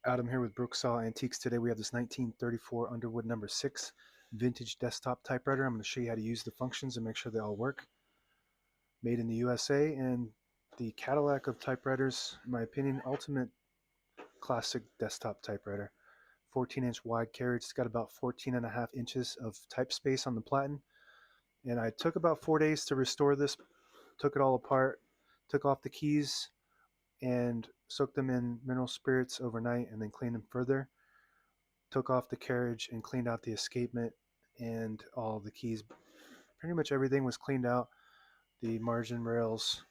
Adam here with Brooksaw Antiques. Today we have this 1934 Underwood No.6 vintage desktop typewriter. I'm going to show you how to use the functions and make sure they all work. Made in the USA and the Cadillac of typewriters, in my opinion, ultimate classic desktop typewriter. 14-inch wide carriage. It's got about 14.5 inches of type space on the platen. And I took about 4 days to restore this. Took it all apart, took off the keys, and soaked them in mineral spirits overnight and then cleaned them further. Took off the carriage and cleaned out the escapement and all the keys. Pretty much everything was cleaned out. The margin rails.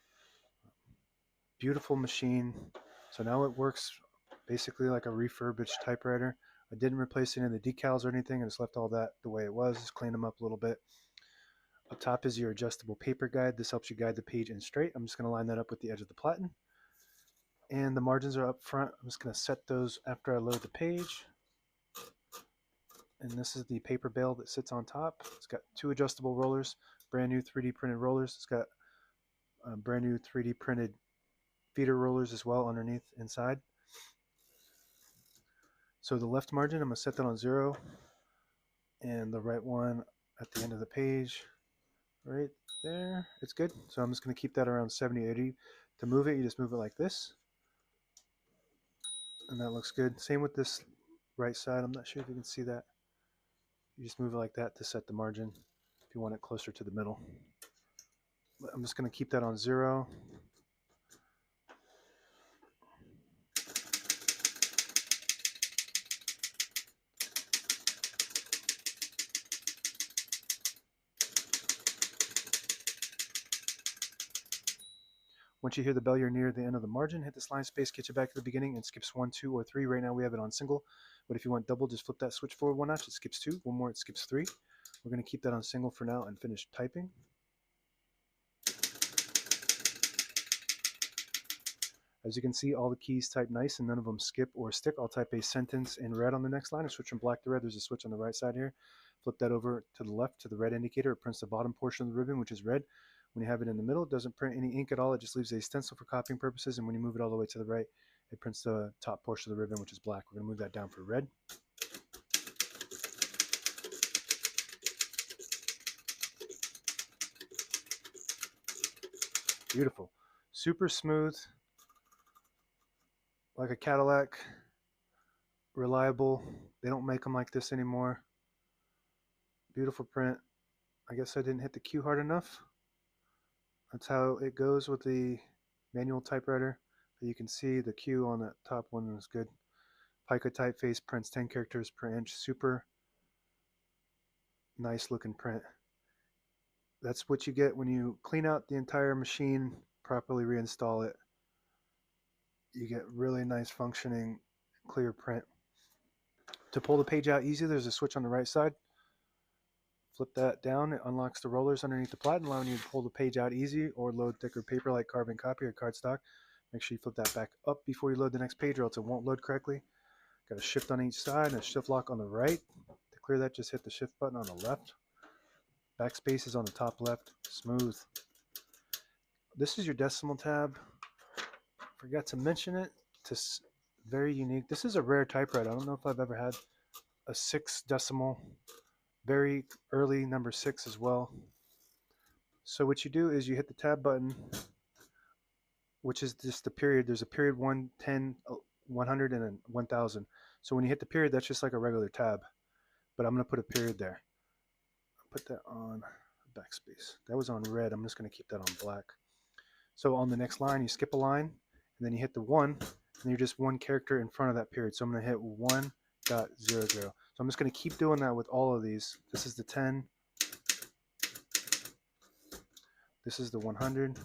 Beautiful machine. So now it works basically like a refurbished typewriter. I didn't replace any of the decals or anything. I just left all that the way it was. Just cleaned them up a little bit. Up top is your adjustable paper guide. This helps you guide the page in straight. I'm just going to line that up with the edge of the platen. And the margins are up front. I'm just going to set those after I load the page. And this is the paper bale that sits on top. It's got two adjustable rollers, brand new 3D printed rollers. It's got brand new 3D printed feeder rollers as well underneath inside. So the left margin, I'm going to set that on 0, and the right one at the end of the page right there, it's good. So I'm just going to keep that around 70, 80. To move it, you just move it like this, and that looks good. Same with this right side. I'm not sure if you can see that. You just move it like that to set the margin if you want it closer to the middle. I'm just going to keep that on 0. Once you hear the bell, you're near the end of the margin. Hit this line space, get you back to the beginning, and skips 1, 2, or 3. Right now we have it on single, but if you want double, just flip that switch forward 1 notch. It skips 2. 1 more, it skips 3. We're going to keep that on single for now and finish typing. As you can see, all the keys type nice and none of them skip or stick. I'll type a sentence in red on the next line and switch from black to red. There's a switch on the right side here. Flip that over to the left to the red indicator. It prints the bottom portion of the ribbon, which is red. When you have it in the middle, it doesn't print any ink at all. It just leaves a stencil for copying purposes. And when you move it all the way to the right, it prints the top portion of the ribbon, which is black. We're going to move that down for red. Beautiful. Super smooth, like a Cadillac. Reliable. They don't make them like this anymore. Beautiful print. I guess I didn't hit the Q hard enough. That's how it goes with the manual typewriter. But you can see the Q on that top one is good. Pica typeface, prints 10 characters per inch. Super nice looking print. That's what you get when you clean out the entire machine, properly reinstall it. You get really nice functioning, clear print. To pull the page out easy, there's a switch on the right side. Flip that down, it unlocks the rollers underneath the platen, allowing you to pull the page out easy or load thicker paper like carbon copy or cardstock. Make sure you flip that back up before you load the next page or else it won't load correctly. Got a shift on each side and a shift lock on the right. To clear that, just hit the shift button on the left. Backspace is on the top left. Smooth. This is your decimal tab. Forgot to mention it. It's very unique. This is a rare typewriter. I don't know if I've ever had a 6 decimal. Very early No.6 as well. So what you do is you hit the tab button, which is just the period. There's a period 1, 10, 100, and 1000. So when you hit the period, that's just like a regular tab. But I'm going to put a period there. Put that on backspace. That was on red. I'm just going to keep that on black. So on the next line, you skip a line, and then you hit the 1, and you're just one character in front of that period. So I'm going to hit 1.00. So I'm just going to keep doing that with all of these. This is the 10. This is the 100.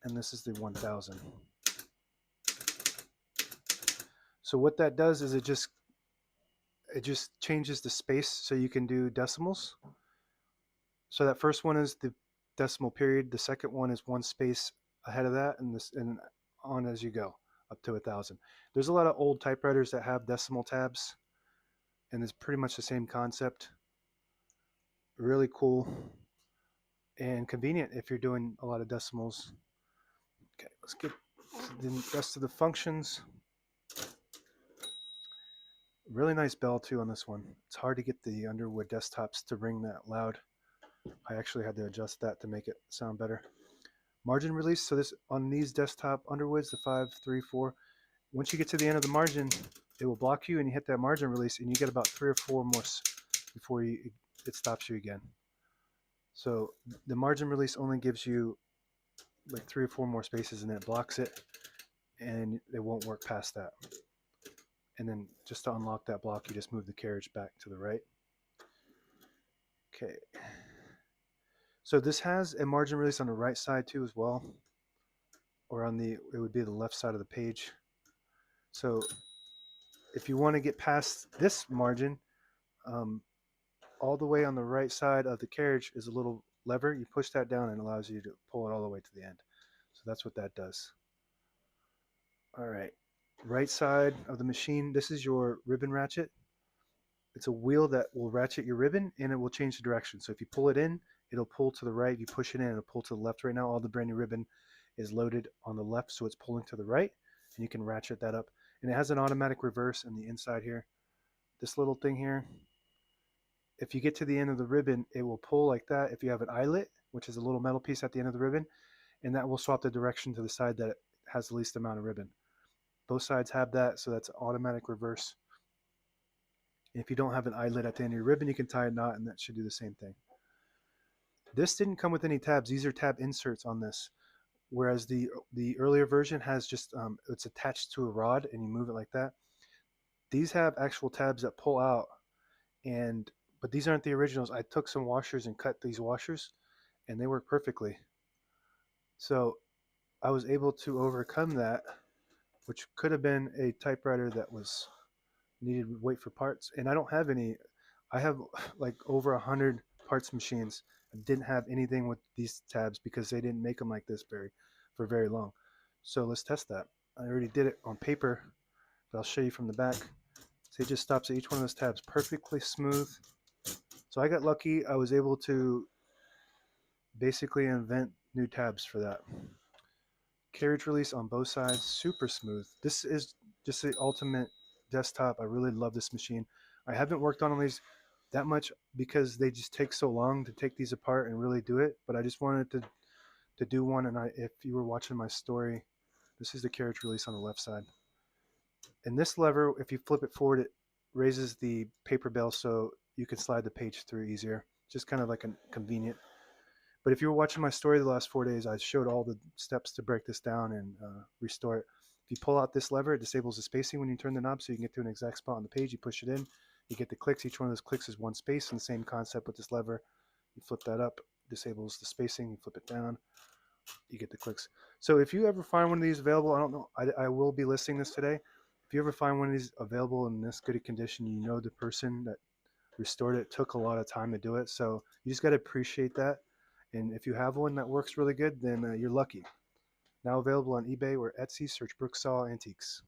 And this is the 1000. So what that does is it just changes the space so you can do decimals. So that first one is the decimal period. The second one is one space ahead of that, and on as you go up to 1000. There's a lot of old typewriters that have decimal tabs, and it's pretty much the same concept. Really cool and convenient if you're doing a lot of decimals. Okay, let's get The rest of the functions, really nice bell too on this one. It's hard to get the Underwood desktops to ring that loud. I actually had to adjust that to make it sound better. Margin release, so this on these desktop Underwoods, the 5, 3, 4, once you get to the end of the margin, it will block you and you hit that margin release and you get about 3 or 4 more before it stops you again. So the margin release only gives you like 3 or 4 more spaces and then it blocks it and it won't work past that. And then just to unlock that block, you just move the carriage back to the right. Okay. So this has a margin release on the right side too as well, or on the, it would be the left side of the page. So if you want to get past this margin, all the way on the right side of the carriage is a little lever. You push that down and it allows you to pull it all the way to the end. So that's what that does. All right, right side of the machine, this is your ribbon ratchet. It's a wheel that will ratchet your ribbon and it will change the direction. So if you pull it in, it'll pull to the right. If you push it in, it'll pull to the left. Right now, all the brand new ribbon is loaded on the left, so it's pulling to the right, and you can ratchet that up. And it has an automatic reverse on the inside here. This little thing here, if you get to the end of the ribbon, it will pull like that. If you have an eyelet, which is a little metal piece at the end of the ribbon, and that will swap the direction to the side that has the least amount of ribbon. Both sides have that, so that's automatic reverse. If you don't have an eyelet at the end of your ribbon, you can tie a knot and that should do the same thing. This didn't come with any tabs. These are tab inserts on this, whereas the earlier version has just, it's attached to a rod and you move it like that. These have actual tabs that pull out, but these aren't the originals. I took some washers and cut these washers and they work perfectly. So I was able to overcome that, which could have been a typewriter that was needed to wait for parts. And I don't have any. I have like over 100 parts machines. I didn't have anything with these tabs because they didn't make them like this for very long. So let's test that. I already did it on paper, but I'll show you from the back. So it just stops at each one of those tabs perfectly smooth. So I got lucky. I was able to basically invent new tabs for that. Carriage release on both sides, super smooth. This is just the ultimate desktop. I really love this machine. I haven't worked on these that much because they just take so long to take these apart and really do it, but I just wanted to do one. And if you were watching my story, this is the carriage release on the left side. And this lever, if you flip it forward, it raises the paper bell so you can slide the page through easier. Just kind of like a convenient. But if you were watching my story the last 4 days, I showed all the steps to break this down and restore it. If you pull out this lever, it disables the spacing when you turn the knob so you can get to an exact spot on the page. You push it in, you get the clicks. Each one of those clicks is one space, and the same concept with this lever. You flip that up, disables the spacing, you flip it down, you get the clicks. So if you ever find one of these available, I don't know, I will be listing this today. If you ever find one of these available in this good a condition, you know the person that restored it took a lot of time to do it. So you just got to appreciate that. And if you have one that works really good, then you're lucky. Now available on eBay or Etsy, search Brooksaw Antiques.